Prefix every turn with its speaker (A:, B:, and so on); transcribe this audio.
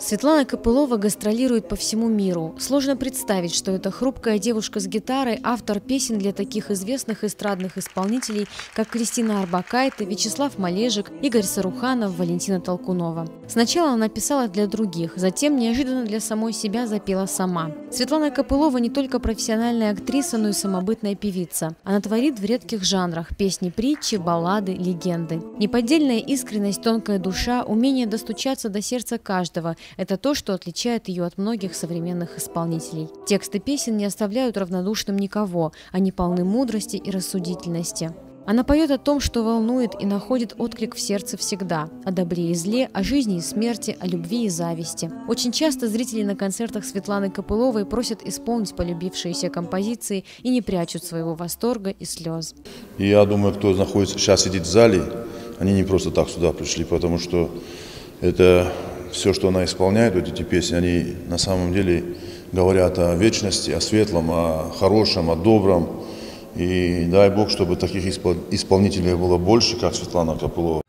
A: Светлана Копылова гастролирует по всему миру. Сложно представить, что эта хрупкая девушка с гитарой – автор песен для таких известных эстрадных исполнителей, как Кристина Орбакайте, Вячеслав Малежик, Игорь Саруханов, Валентина Толкунова. Сначала она писала для других, затем неожиданно для самой себя запела сама. Светлана Копылова не только профессиональная актриса, но и самобытная певица. Она творит в редких жанрах – песни-притчи, баллады, легенды. Неподдельная искренность, тонкая душа, умение достучаться до сердца каждого – это то, что отличает ее от многих современных исполнителей. Тексты песен не оставляют равнодушным никого, они полны мудрости и рассудительности. Она поет о том, что волнует и находит отклик в сердце всегда, о добре и зле, о жизни и смерти, о любви и зависти. Очень часто зрители на концертах Светланы Копыловой просят исполнить полюбившиеся композиции и не прячут своего восторга и слез.
B: И я думаю, кто сейчас сидит в зале, они не просто так сюда пришли, потому что это все, что она исполняет, вот эти песни, они на самом деле говорят о вечности, о светлом, о хорошем, о добром. И дай Бог, чтобы таких исполнителей было больше, как Светлана Копылова.